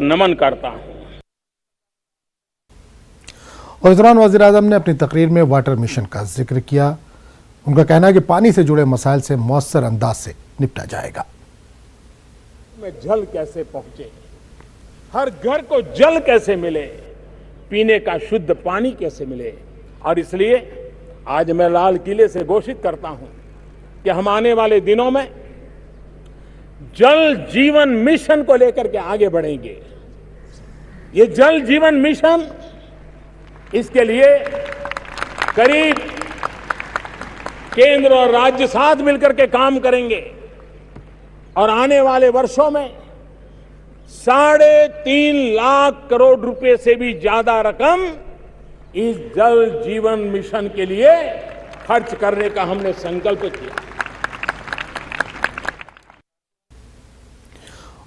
नमन करता हूं। और इस दौरान वज़ीर-ए-आज़म ने अपनी तकरीर में वाटर मिशन का जिक्र किया। उनका कहना है कि पानी से जुड़े मसाइल से मौसर अंदाज से निपटा जाएगा। में जल कैसे पहुंचे, हर घर को जल कैसे मिले, पीने का शुद्ध पानी कैसे मिले। और इसलिए आज मैं लाल किले से घोषित करता हूं कि हम आने वाले दिनों में जल जीवन मिशन को लेकर के आगे बढ़ेंगे। ये जल जीवन मिशन, इसके लिए करीब केंद्र और राज्य साथ मिलकर के काम करेंगे और आने वाले वर्षों में 3.5 लाख करोड़ रुपए से भी ज्यादा रकम इस जल जीवन मिशन के लिए खर्च करने का हमने संकल्प किया।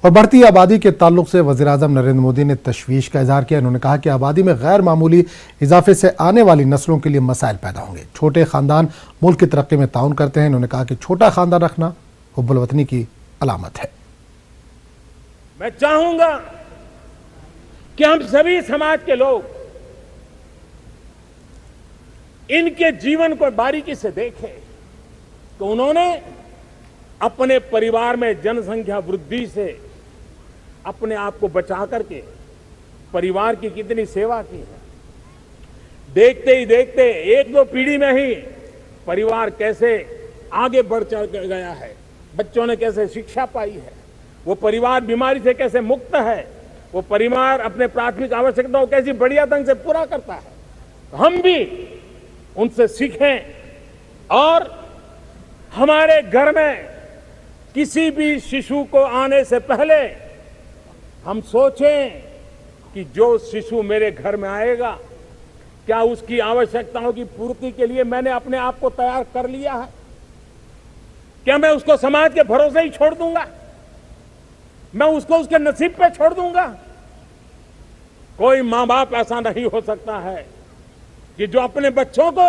और बढ़ती आबादी के ताल्लुक से वज़ीर-ए-आज़म नरेंद्र मोदी ने तशवीश का इजहार किया। उन्होंने कहा कि आबादी में गैर मामूली इजाफे से आने वाली नस्लों के लिए मसाइल पैदा होंगे। छोटे खानदान मुल्क की तरक्की में ताउन करते हैं। उन्होंने कहा कि छोटा खानदान रखना हुब्बुल वतनी की अलामत है। मैं चाहूंगा कि हम सभी समाज के लोग इनके जीवन को बारीकी से देखें तो उन्होंने अपने परिवार में जनसंख्या वृद्धि से अपने आप को बचा करके परिवार की कितनी सेवा की है। देखते ही देखते 1-2 पीढ़ी में ही परिवार कैसे आगे बढ़ चल गया है, बच्चों ने कैसे शिक्षा पाई है, वो परिवार बीमारी से कैसे मुक्त है, वो परिवार अपने प्राथमिक आवश्यकताओं कैसी बढ़िया ढंग से पूरा करता है। तो हम भी उनसे सीखें और हमारे घर में किसी भी शिशु को आने से पहले हम सोचें कि जो शिशु मेरे घर में आएगा, क्या उसकी आवश्यकताओं की पूर्ति के लिए मैंने अपने आप को तैयार कर लिया है? क्या मैं उसको समाज के भरोसे ही छोड़ दूंगा? मैं उसको उसके नसीब पे छोड़ दूंगा? कोई मां बाप ऐसा नहीं हो सकता है कि जो अपने बच्चों को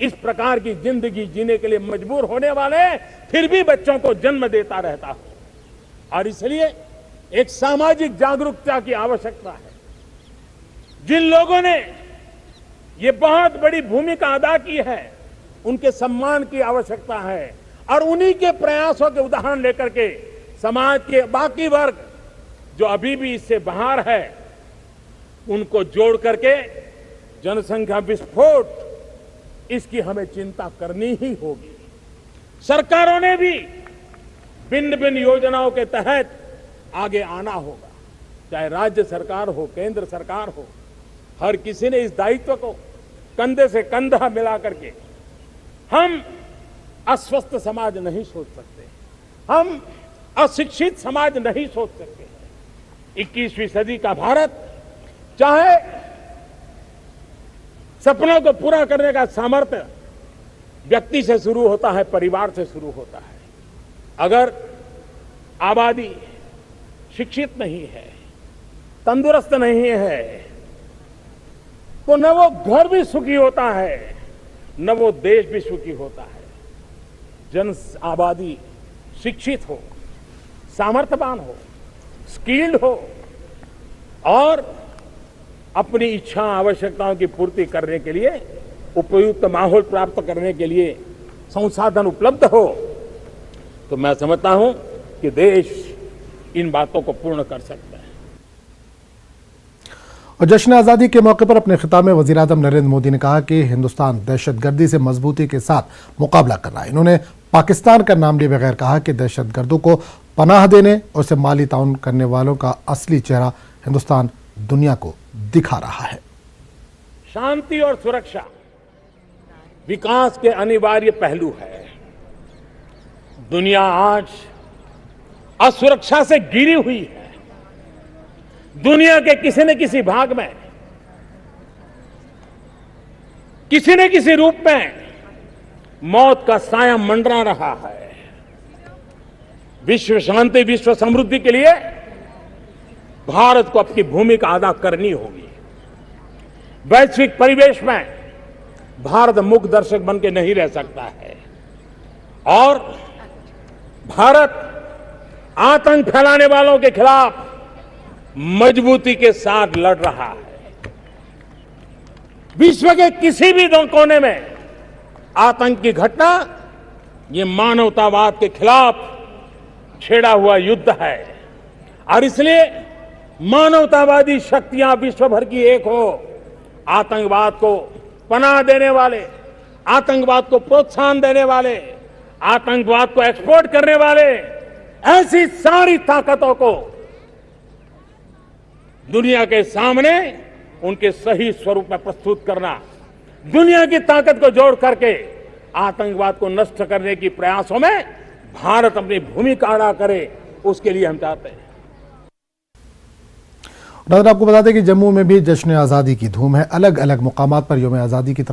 इस प्रकार की जिंदगी जीने के लिए मजबूर होने वाले फिर भी बच्चों को जन्म देता रहता हो। और इसलिए एक सामाजिक जागरूकता की आवश्यकता है। जिन लोगों ने ये बहुत बड़ी भूमिका अदा की है, उनके सम्मान की आवश्यकता है और उन्हीं के प्रयासों के उदाहरण लेकर के समाज के बाकी वर्ग जो अभी भी इससे बाहर है, उनको जोड़ करके जनसंख्या विस्फोट, इसकी हमें चिंता करनी ही होगी। सरकारों ने भी भिन्न भिन्न योजनाओं के तहत आगे आना होगा, चाहे राज्य सरकार हो, केंद्र सरकार हो। हर किसी ने इस दायित्व को कंधे से कंधा मिला करके, हम अस्वस्थ समाज नहीं सोच सकते, हम अशिक्षित समाज नहीं सोच सकते। 21वीं सदी का भारत चाहे सपनों को पूरा करने का सामर्थ्य व्यक्ति से शुरू होता है, परिवार से शुरू होता है। अगर आबादी शिक्षित नहीं है, तंदुरुस्त नहीं है, तो न वो घर भी सुखी होता है, न वो देश भी सुखी होता है। जन आबादी शिक्षित हो, सामर्थ्यवान हो, स्किल्ड हो और अपनी इच्छा आवश्यकताओं की पूर्ति करने के लिए उपयुक्त माहौल प्राप्त करने के लिए संसाधन उपलब्ध हो, तो मैं समझता हूं कि देश इन बातों को पूर्ण कर सकता है। और जश्न आज़ादी के मौके पर अपने खिताब में वज़ीर-ए-आज़म नरेंद्र मोदी ने कहा कि हिंदुस्तान दहशतगर्दी से मजबूती के साथ मुकाबला कर रहा है। इन्होंने पाकिस्तान का नाम लिए बगैर कहा कि दहशतगर्दों को पनाह देने और उसे माली ताउन करने वालों का असली चेहरा हिंदुस्तान दुनिया को दिखा रहा है। शांति और सुरक्षा विकास के अनिवार्य पहलू है। दुनिया आज असुरक्षा से घिरी हुई है। दुनिया के किसी न किसी भाग में, किसी न किसी रूप में मौत का साया मंडरा रहा है। विश्व शांति, विश्व समृद्धि के लिए भारत को अपनी भूमिका अदा करनी होगी। वैश्विक परिवेश में भारत मुख्य दर्शक बन के नहीं रह सकता है और भारत आतंक फैलाने वालों के खिलाफ मजबूती के साथ लड़ रहा है। विश्व के किसी भी कोने में आतंक की घटना ये मानवतावाद के खिलाफ छेड़ा हुआ युद्ध है और इसलिए मानवतावादी शक्तियां विश्व भर की एक हो, आतंकवाद को पनाह देने वाले, आतंकवाद को प्रोत्साहन देने वाले, आतंकवाद को एक्सपोर्ट करने वाले, ऐसी सारी ताकतों को दुनिया के सामने उनके सही स्वरूप में प्रस्तुत करना, दुनिया की ताकत को जोड़ करके आतंकवाद को नष्ट करने की प्रयासों में भारत अपनी भूमिका अदा करे, उसके लिए हम चाहते हैं। नाज़रीन, आपको बता दें कि जम्मू में भी जश्न आज़ादी की धूम है। अलग अलग मुकामात पर यौम आज़ादी की तकरीब